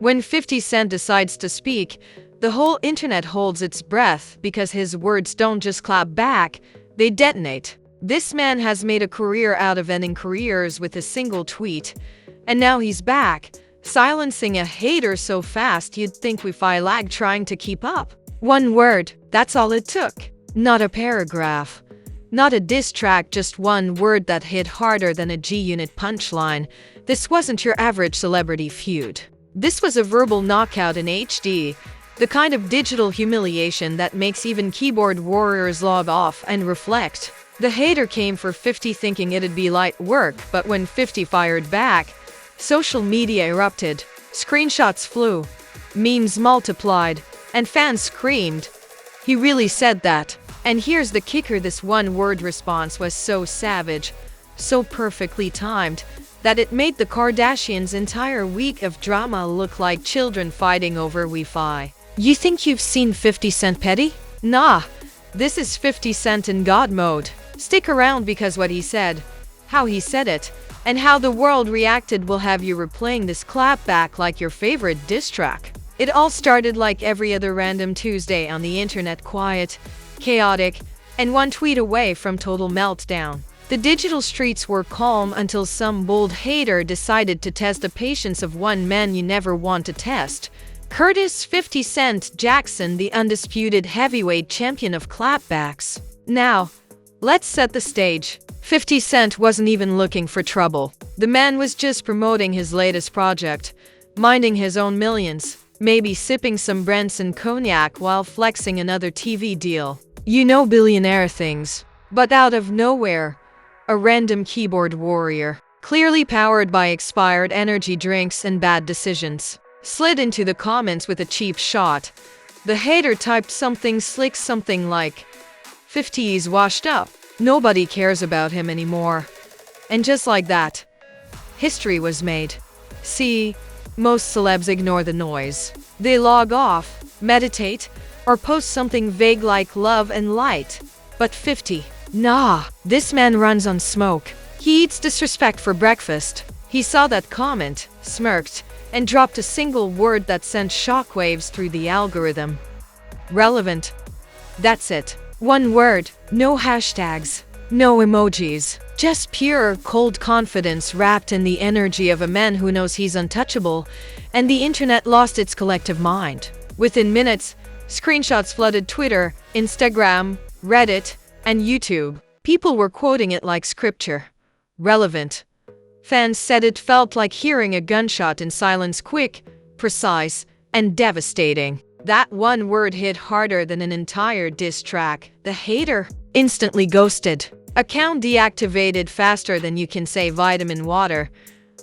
When 50 Cent decides to speak, the whole internet holds its breath because his words don't just clap back, they detonate. This man has made a career out of ending careers with a single tweet, and now he's back, silencing a hater so fast you'd think we lag trying to keep up. One word, that's all it took. Not a paragraph. Not a diss track, just one word that hit harder than a G-Unit punchline. This wasn't your average celebrity feud. This was a verbal knockout in HD, the kind of digital humiliation that makes even keyboard warriors log off and reflect. The hater came for 50 thinking it'd be light work, but when 50 fired back, social media erupted, screenshots flew, memes multiplied, and fans screamed, "He really said that." And here's the kicker, this one-word response was so savage, so perfectly timed, that it made the Kardashians' entire week of drama look like children fighting over Wi-Fi. You think you've seen 50 Cent petty? Nah, this is 50 Cent in God mode. Stick around because what he said, how he said it, and how the world reacted will have you replaying this clapback like your favorite diss track. It all started like every other random Tuesday on the internet, quiet, chaotic, and one tweet away from total meltdown. The digital streets were calm until some bold hater decided to test the patience of one man you never want to test. Curtis 50 Cent Jackson, the undisputed heavyweight champion of clapbacks. Now, let's set the stage. 50 Cent wasn't even looking for trouble. The man was just promoting his latest project, minding his own millions, maybe sipping some Branson cognac while flexing another TV deal. You know, billionaire things. But out of nowhere, a random keyboard warrior, clearly powered by expired energy drinks and bad decisions, slid into the comments with a cheap shot. The hater typed something slick, something like, 50's washed up. Nobody cares about him anymore. And just like that, history was made. See, most celebs ignore the noise. They log off, meditate, or post something vague like love and light. But 50, nah, this man runs on smoke. He eats disrespect for breakfast. He saw that comment, smirked, and dropped a single word that sent shockwaves through the algorithm. Relevant. That's it. One word, no hashtags, no emojis, just pure, cold confidence wrapped in the energy of a man who knows he's untouchable, and the internet lost its collective mind. Within minutes, screenshots flooded Twitter, Instagram, Reddit, and YouTube. People were quoting it like scripture. Relevant. Fans said it felt like hearing a gunshot in silence, quick, precise, and devastating. That one word hit harder than an entire diss track. The hater instantly ghosted. Account deactivated faster than you can say vitamin water.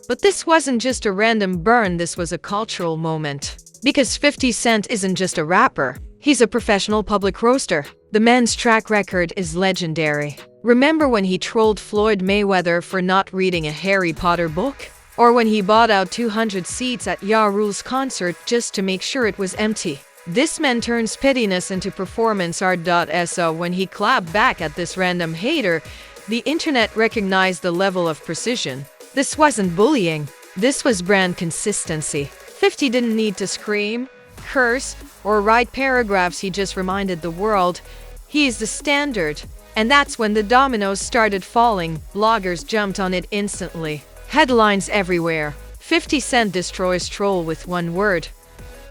But this wasn't just a random burn, this was a cultural moment. Because 50 Cent isn't just a rapper, he's a professional public roaster. The man's track record is legendary. Remember when he trolled Floyd Mayweather for not reading a Harry Potter book? Or when he bought out 200 seats at Ja Rule's concert just to make sure it was empty? This man turns pettiness into performance art. So when he clapped back at this random hater, the internet recognized the level of precision. This wasn't bullying. This was brand consistency. 50 didn't need to scream, curse, or write paragraphs. He just reminded the world, he is the standard. And that's when the dominoes started falling. Bloggers jumped on it instantly. Headlines everywhere. 50 Cent destroys troll with one word.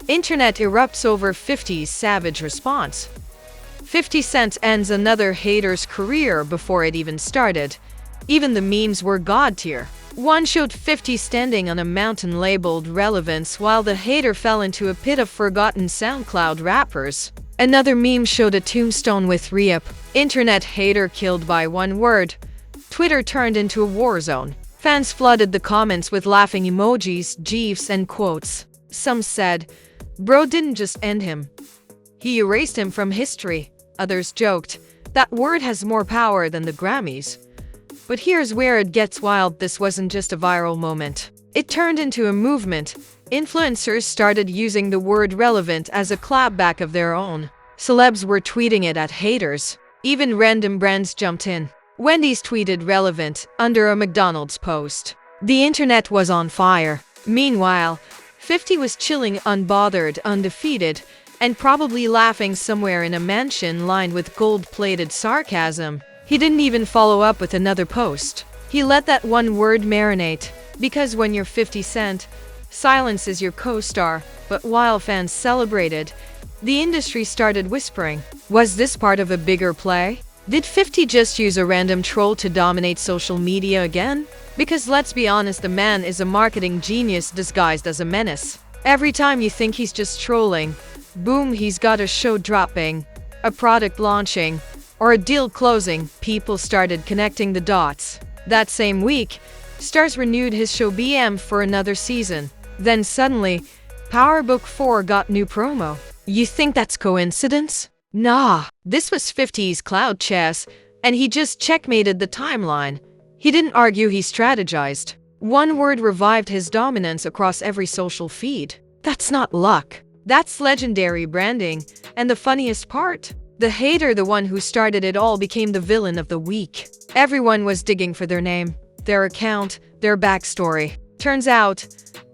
Internet erupts over 50's savage response. 50 Cent ends another hater's career before it even started. Even the memes were god tier. One showed 50 standing on a mountain labeled relevance while the hater fell into a pit of forgotten SoundCloud rappers. Another meme showed a tombstone with "Re-up." Internet hater killed by one word. Twitter turned into a war zone. Fans flooded the comments with laughing emojis, gifs, and quotes. Some said, "Bro didn't just end him. He erased him from history." Others joked, "That word has more power than the Grammys." But here's where it gets wild. This wasn't just a viral moment. It turned into a movement. Influencers started using the word relevant as a clapback of their own. Celebs were tweeting it at haters. Even random brands jumped in. Wendy's tweeted relevant under a McDonald's post. The internet was on fire. Meanwhile, 50 was chilling, unbothered, undefeated, and probably laughing somewhere in a mansion lined with gold-plated sarcasm. He didn't even follow up with another post. He let that one word marinate, because when you're 50 Cent, silence is your co-star. But while fans celebrated, the industry started whispering. Was this part of a bigger play? Did 50 just use a random troll to dominate social media again? Because let's be honest, the man is a marketing genius disguised as a menace. Every time you think he's just trolling, boom, he's got a show dropping, a product launching, or a deal closing. People started connecting the dots. That same week, Starz renewed his show BM for another season. Then suddenly, Power Book 4 got new promo. You think that's coincidence? Nah, this was 50's cloud chess, and he just checkmated the timeline. He didn't argue, he strategized. One word revived his dominance across every social feed. That's not luck. That's legendary branding. And the funniest part? The hater, the one who started it all, became the villain of the week. Everyone was digging for their name, their account, their backstory. Turns out,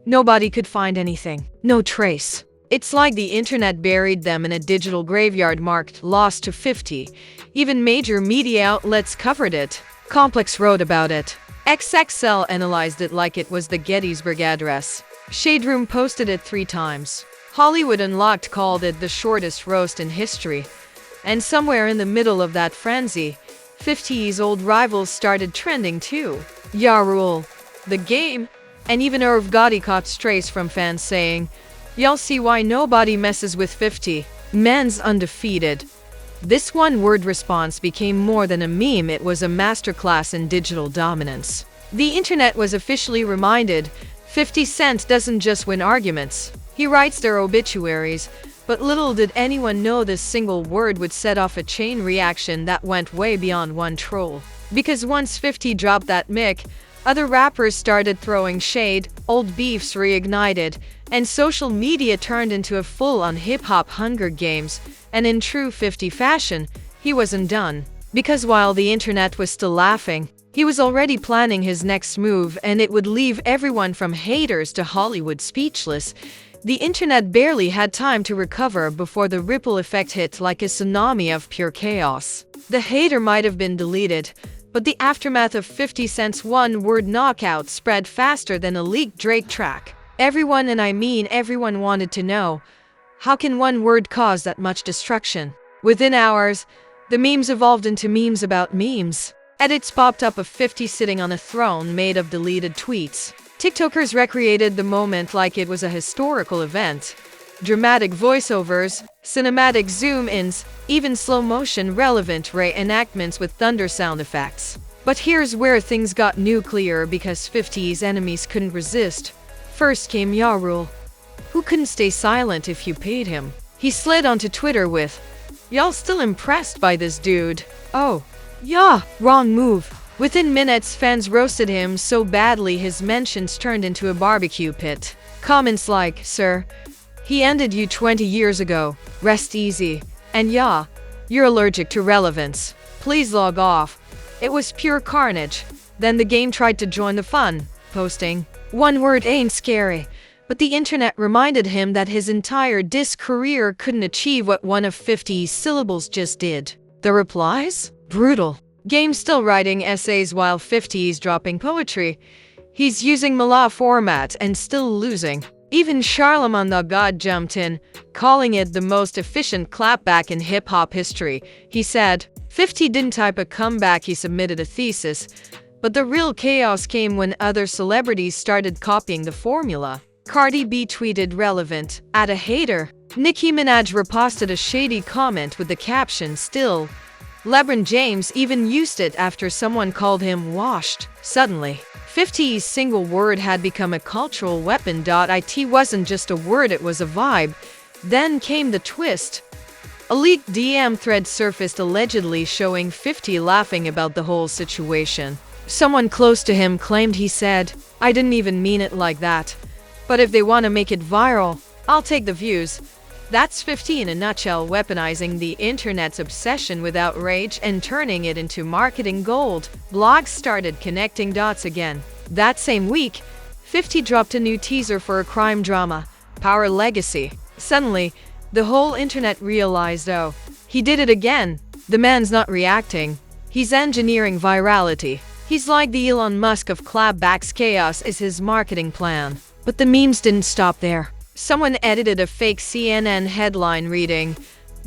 nobody could find anything. No trace. It's like the internet buried them in a digital graveyard marked "Lost to 50. Even major media outlets covered it. Complex wrote about it. XXL analyzed it like it was the Gettysburg Address. Shade Room posted it 3 times. Hollywood Unlocked called it the shortest roast in history. And somewhere in the middle of that frenzy, 50's old rivals started trending too. Ja Rule, The Game, and even Irv Gotti caught strays from fans saying, "Y'all see why nobody messes with 50. Man's undefeated." This one-word response became more than a meme, it was a masterclass in digital dominance. The internet was officially reminded 50 Cent doesn't just win arguments, he writes their obituaries. But little did anyone know this single word would set off a chain reaction that went way beyond one troll. Because once 50 dropped that mic, other rappers started throwing shade, old beefs reignited, and social media turned into a full-on hip-hop Hunger Games. And in true 50 fashion, he wasn't done. Because while the internet was still laughing, he was already planning his next move, and it would leave everyone from haters to Hollywood speechless. The internet barely had time to recover before the ripple effect hit like a tsunami of pure chaos. The hater might have been deleted, but the aftermath of 50 Cent's one-word knockout spread faster than a leaked Drake track. Everyone, and I mean everyone, wanted to know, how can one word cause that much destruction? Within hours, the memes evolved into memes about memes. Edits popped up of 50 sitting on a throne made of deleted tweets. TikTokers recreated the moment like it was a historical event. Dramatic voiceovers, cinematic zoom-ins, even slow-motion relevant reenactments with thunder sound effects. But here's where things got nuclear, because 50's enemies couldn't resist. First came Ja Rule, who couldn't stay silent if you paid him. He slid onto Twitter with, "Y'all still impressed by this dude? Oh, yeah, wrong move." Within minutes, fans roasted him so badly his mentions turned into a barbecue pit. Comments like, "Sir, he ended you 20 years ago. Rest easy. And yeah, you're allergic to relevance. Please log off." It was pure carnage. Then the game tried to join the fun, posting, "One word ain't scary." But the internet reminded him that his entire diss career couldn't achieve what one of 50's syllables just did. The replies? Brutal. Game still writing essays while 50's dropping poetry. He's using Mala format and still losing. Even Charlemagne the God jumped in, calling it the most efficient clapback in hip-hop history. He said, 50 didn't type a comeback, he submitted a thesis. But the real chaos came when other celebrities started copying the formula. Cardi B tweeted relevant, "At a hater." Nicki Minaj reposted a shady comment with the caption, "Still." LeBron James even used it after someone called him washed. Suddenly, 50's single word had become a cultural weapon. It wasn't just a word, it was a vibe. Then came the twist. A leaked DM thread surfaced allegedly showing 50 laughing about the whole situation. Someone close to him claimed he said, "I didn't even mean it like that. But if they want to make it viral, I'll take the views." That's 50 in a nutshell, weaponizing the internet's obsession with outrage and turning it into marketing gold. Blogs started connecting dots again. That same week, 50 dropped a new teaser for a crime drama, Power legacy. Suddenly, the whole internet realized, oh, he did it again. The man's not reacting. He's engineering virality. He's like the Elon Musk of clapbacks. Chaos is his marketing plan. But the memes didn't stop there. Someone edited a fake CNN headline reading,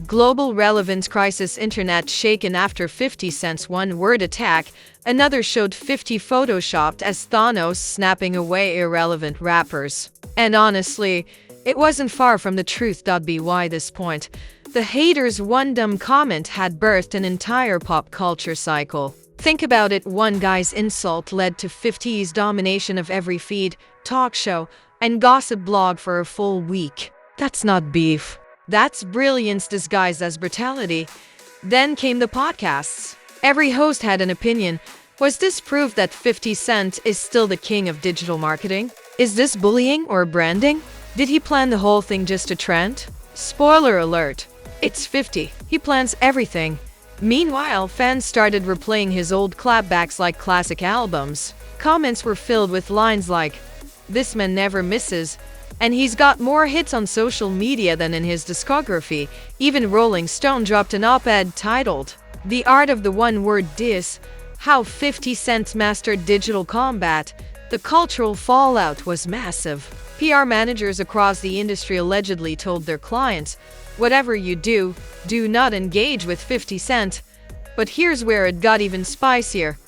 "Global relevance crisis, internet shaken after 50 Cent's one-word attack." Another showed 50 photoshopped as Thanos snapping away irrelevant rappers. And honestly, it wasn't far from the truth. By this point, the haters' one dumb comment had birthed an entire pop culture cycle. Think about it, one guy's insult led to 50's domination of every feed, talk show, and gossip blog for a full week. That's not beef. That's brilliance disguised as brutality. Then came the podcasts. Every host had an opinion. Was this proof that 50 Cent is still the king of digital marketing? Is this bullying or branding? Did he plan the whole thing just to trend? Spoiler alert, it's 50. He plans everything. Meanwhile, fans started replaying his old clapbacks like classic albums. Comments were filled with lines like, "This man never misses," and "He's got more hits on social media than in his discography." Even Rolling Stone dropped an op-ed titled, "The Art of the One-Word Diss: How 50 Cent Mastered Digital Combat." The cultural fallout was massive. PR managers across the industry allegedly told their clients, "Whatever you do, do not engage with 50 Cent." But here's where it got even spicier.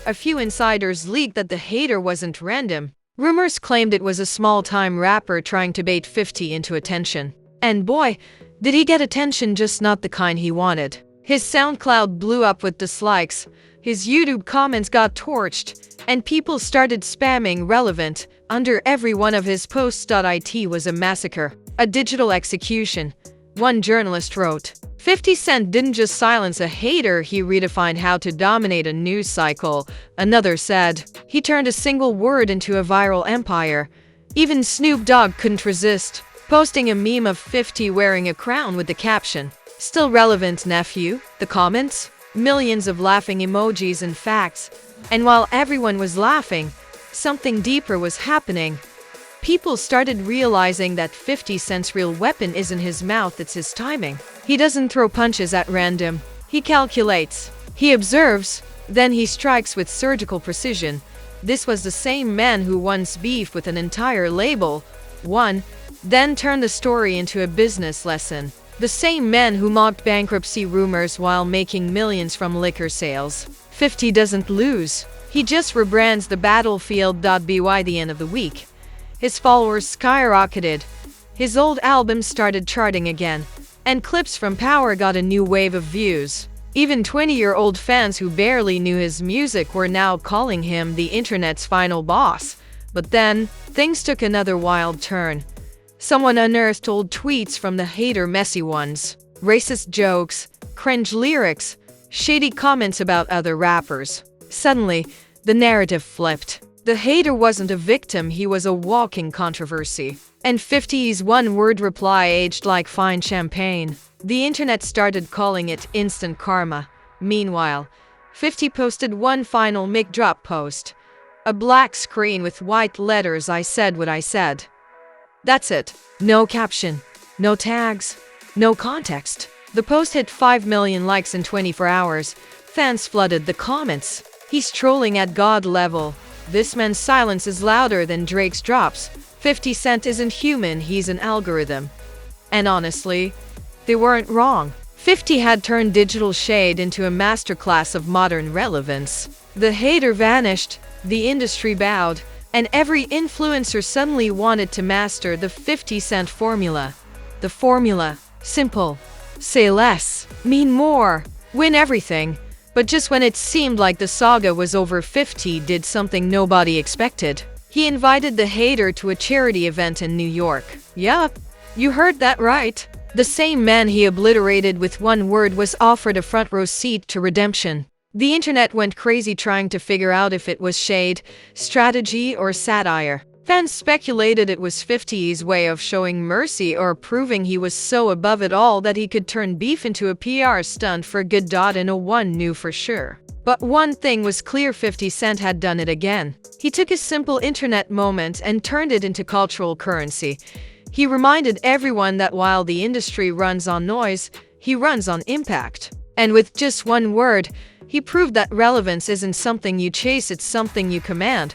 A few insiders leaked that the hater wasn't random. Rumors claimed it was a small-time rapper trying to bait 50 into attention. And boy, did he get attention, just not the kind he wanted. His SoundCloud blew up with dislikes, his YouTube comments got torched, and people started spamming relevant under every one of his posts. It was a massacre, a digital execution. One journalist wrote, 50 Cent didn't just silence a hater, he redefined how to dominate a news cycle. Another said, he turned a single word into a viral empire. Even Snoop Dogg couldn't resist, posting a meme of 50 wearing a crown with the caption, "Still relevant, nephew." The comments? Millions of laughing emojis and facts. And while everyone was laughing, something deeper was happening. People started realizing that 50 Cent's real weapon isn't his mouth, it's his timing. He doesn't throw punches at random. He calculates. He observes. Then he strikes with surgical precision. This was the same man who once beefed with an entire label, then turned the story into a business lesson. The same man who mocked bankruptcy rumors while making millions from liquor sales. 50 doesn't lose. He just rebrands the battlefield. By the end of the week, his followers skyrocketed. His old albums started charting again, and clips from Power got a new wave of views. Even 20-year-old fans who barely knew his music were now calling him the internet's final boss. But then, things took another wild turn. Someone unearthed old tweets from the hater, messy ones, racist jokes, cringe lyrics, shady comments about other rappers. Suddenly, the narrative flipped. The hater wasn't a victim, he was a walking controversy. And 50's one-word reply aged like fine champagne. The internet started calling it instant karma. Meanwhile, 50 posted one final mic drop post. A black screen with white letters, "I said what I said." That's it. No caption, no tags, no context. The post hit 5 million likes in 24 hours. Fans flooded the comments. He's trolling at God level. This man's silence is louder than Drake's drops. 50 Cent isn't human, he's an algorithm. And honestly, they weren't wrong. 50 had turned digital shade into a masterclass of modern relevance. The hater vanished, the industry bowed, and every influencer suddenly wanted to master the 50 Cent formula. The formula: simple. Say less, mean more, win everything. But just when it seemed like the saga was over, 50 did something nobody expected. He invited the hater to a charity event in New York. Yup, you heard that right. The same man he obliterated with one word was offered a front row seat to redemption. The internet went crazy trying to figure out if it was shade, strategy, or satire. Fans speculated it was 50's way of showing mercy or proving he was so above it all that he could turn beef into a PR stunt for good. And no one knew for sure. But one thing was clear, 50 Cent had done it again. He took a simple internet moment and turned it into cultural currency. He reminded everyone that while the industry runs on noise, he runs on impact. And with just one word, he proved that relevance isn't something you chase, it's something you command.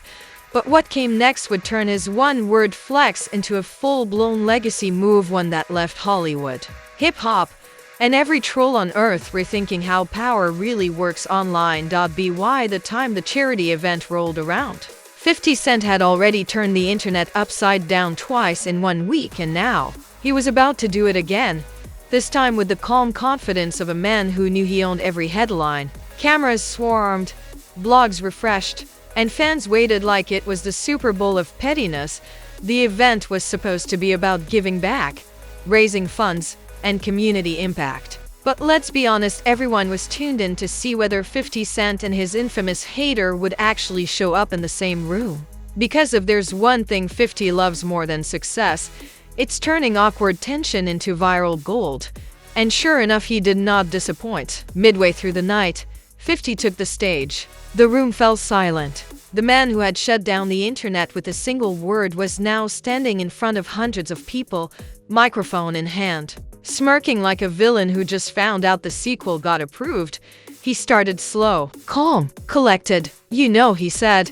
But what came next would turn his one-word flex into a full-blown legacy move, one that left Hollywood, hip-hop, and every troll on earth rethinking how power really works online. By the time the charity event rolled around, 50 Cent had already turned the internet upside down twice in 1 week, and now he was about to do it again, this time with the calm confidence of a man who knew he owned every headline. Cameras swarmed, blogs refreshed, and fans waited like it was the Super Bowl of pettiness. The event was supposed to be about giving back, raising funds, and community impact. But let's be honest, everyone was tuned in to see whether 50 Cent and his infamous hater would actually show up in the same room. Because if there's one thing 50 loves more than success, it's turning awkward tension into viral gold. And sure enough, he did not disappoint. Midway through the night, 50 took the stage. The room fell silent. The man who had shut down the internet with a single word was now standing in front of hundreds of people, microphone in hand. Smirking like a villain who just found out the sequel got approved, he started slow, calm, collected. "You know," he said,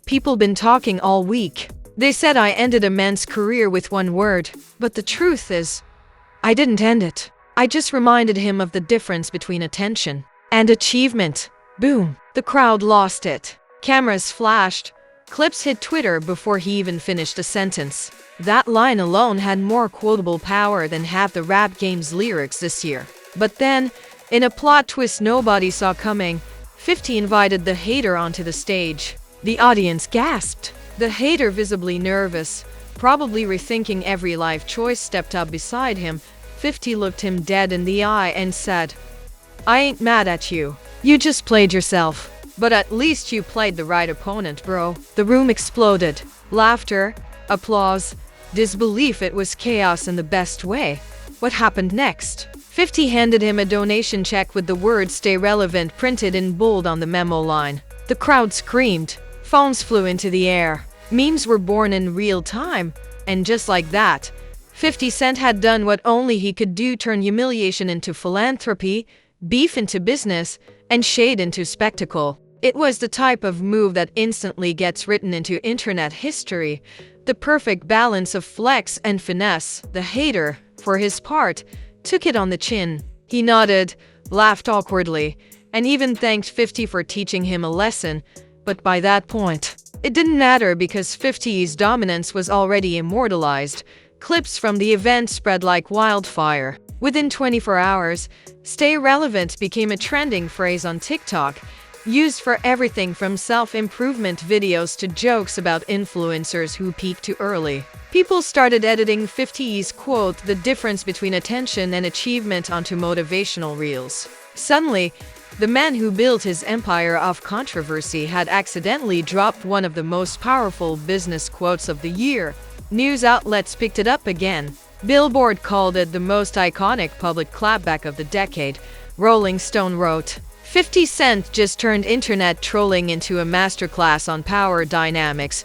"people been talking all week. They said I ended a man's career with one word. But the truth is, I didn't end it. I just reminded him of the difference between attention and achievement." Boom. The crowd lost it. Cameras flashed. Clips hit Twitter before he even finished a sentence. That line alone had more quotable power than half the rap game's lyrics this year. But then, in a plot twist nobody saw coming, 50 invited the hater onto the stage. The audience gasped. The hater, visibly nervous, probably rethinking every life choice, stepped up beside him. 50 looked him dead in the eye and said, "I ain't mad at you. You just played yourself. But at least you played the right opponent, bro." The room exploded. Laughter, applause, disbelief. It was chaos in the best way. What happened next? 50 handed him a donation check with the words "Stay Relevant" printed in bold on the memo line. The crowd screamed. Phones flew into the air. Memes were born in real time. And just like that, 50 Cent had done what only he could do: turn humiliation into philanthropy, beef into business, and shade into spectacle. It was the type of move that instantly gets written into internet history. The perfect balance of flex and finesse. The hater, for his part, took it on the chin. He nodded, laughed awkwardly, and even thanked 50 for teaching him a lesson. But by that point, it didn't matter because 50's dominance was already immortalized. Clips from the event spread like wildfire. Within 24 hours, "Stay Relevant" became a trending phrase on TikTok, used for everything from self-improvement videos to jokes about influencers who peaked too early. People started editing 50's quote, "The difference between attention and achievement," onto motivational reels. Suddenly, the man who built his empire off controversy had accidentally dropped one of the most powerful business quotes of the year. News outlets picked it up again. Billboard called it the most iconic public clapback of the decade. Rolling Stone wrote, 50 Cent just turned internet trolling into a masterclass on power dynamics.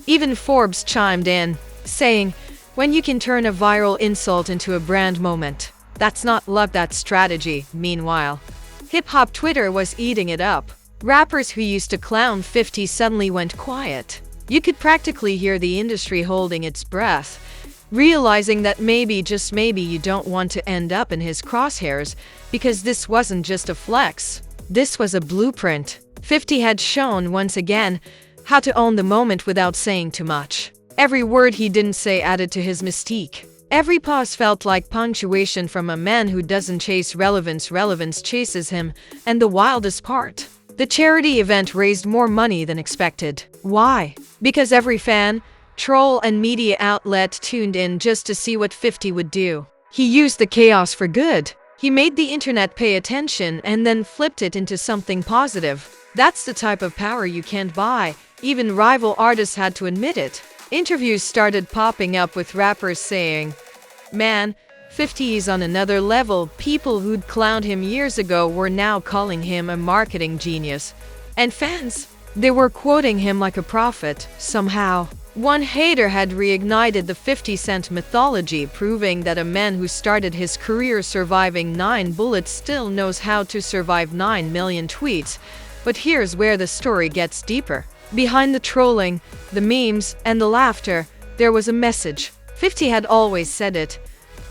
Even Forbes chimed in, saying, "When you can turn a viral insult into a brand moment, that's not luck, that's strategy." Meanwhile, hip-hop Twitter was eating it up. Rappers who used to clown 50 suddenly went quiet. You could practically hear the industry holding its breath, realizing that maybe, just maybe, you don't want to end up in his crosshairs, because this wasn't just a flex. This was a blueprint. 50 had shown, once again, how to own the moment without saying too much. Every word he didn't say added to his mystique. Every pause felt like punctuation from a man who doesn't chase relevance, relevance chases him. And the wildest part, the charity event raised more money than expected. Why? Because every fan, troll, and media outlet tuned in just to see what 50 would do. He used the chaos for good. He made the internet pay attention and then flipped it into something positive. That's the type of power you can't buy. Even rival artists had to admit it. Interviews started popping up with rappers saying, "Man, 50 is on another level." People who'd clowned him years ago were now calling him a marketing genius. And fans, they were quoting him like a prophet. Somehow, One hater had reignited the 50 Cent mythology, proving that a man who started his career surviving 9 bullets still knows how to survive 9 million tweets. But here's where the story gets deeper. Behind the trolling, the memes, and the laughter, there was a message. 50 had always said it.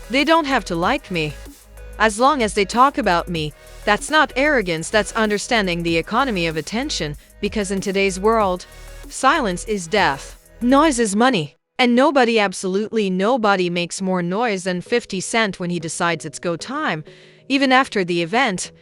They don't have to like me. As long as they talk about me. That's not arrogance, that's understanding the economy of attention, because in today's world, silence is death. Noise is money. And nobody, absolutely nobody, makes more noise than 50 Cent when he decides it's go time. Even after the event,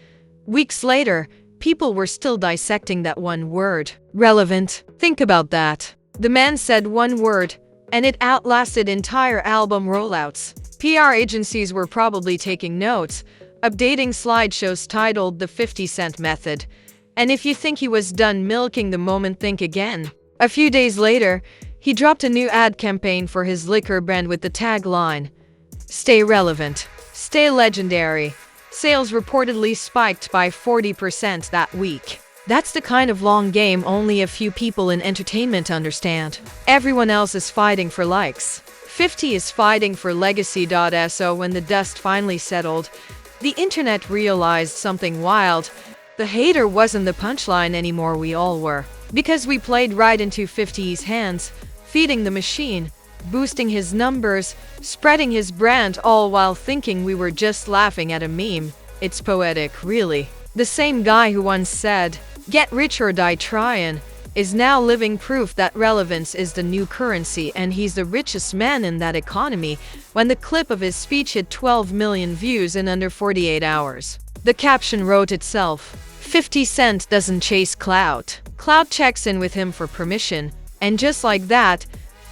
weeks later, people were still dissecting that one word. Relevant. Think about that. The man said one word, and it outlasted entire album rollouts. PR agencies were probably taking notes, updating slideshows titled The 50 Cent Method. And if you think he was done milking the moment, think again. A few days later, he dropped a new ad campaign for his liquor brand with the tagline, "Stay relevant, stay legendary." Sales reportedly spiked by 40% that week. That's the kind of long game only a few people in entertainment understand. Everyone else is fighting for likes. 50 is fighting for legacy. So when the dust finally settled, the internet realized something wild. The hater wasn't the punchline anymore, we all were. Because we played right into 50's hands, feeding the machine, boosting his numbers, spreading his brand, all while thinking we were just laughing at a meme. It's poetic, really. The same guy who once said, "Get rich or die tryin'," is now living proof that relevance is the new currency, and he's the richest man in that economy when the clip of his speech hit 12 million views in under 48 hours. The caption wrote itself. 50 Cent doesn't chase clout. Clout checks in with him for permission. And just like that,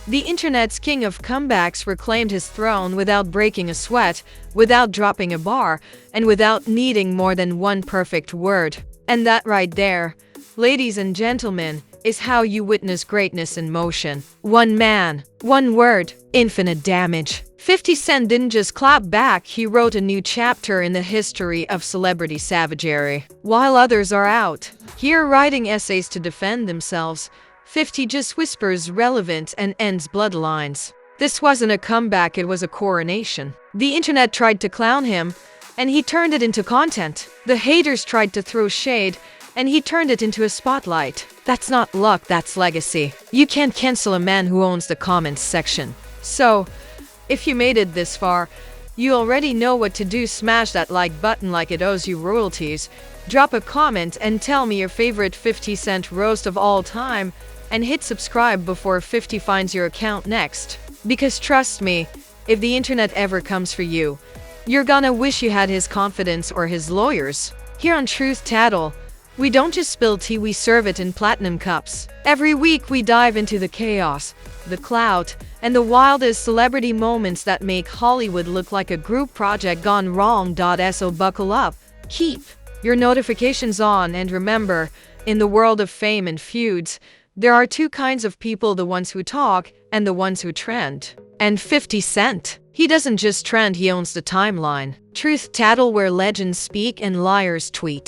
the internet's king of comebacks reclaimed his throne without breaking a sweat, without dropping a bar, and without needing more than one perfect word. And that right there, ladies and gentlemen, is how you witness greatness in motion. One man, one word, infinite damage. 50 Cent didn't just clap back, he wrote a new chapter in the history of celebrity savagery. While others are out here writing essays to defend themselves, 50 just whispers relevant and ends bloodlines. This wasn't a comeback, it was a coronation. The internet tried to clown him, and he turned it into content. The haters tried to throw shade, and he turned it into a spotlight. That's not luck, that's legacy. You can't cancel a man who owns the comments section. So, if you made it this far, you already know what to do. Smash that like button like it owes you royalties. Drop a comment and tell me your favorite 50 Cent roast of all time. And hit subscribe before 50 finds your account next. Because trust me, if the internet ever comes for you, you're gonna wish you had his confidence or his lawyers. Here on Truth Tattle, we don't just spill tea, we serve it in platinum cups. Every week we dive into the chaos, the clout, and the wildest celebrity moments that make Hollywood look like a group project gone wrong. So buckle up, keep your notifications on, and remember, in the world of fame and feuds, there are two kinds of people, the ones who talk and the ones who trend. And 50 Cent, he doesn't just trend, he owns the timeline. Truth Tattle, where legends speak and liars tweet.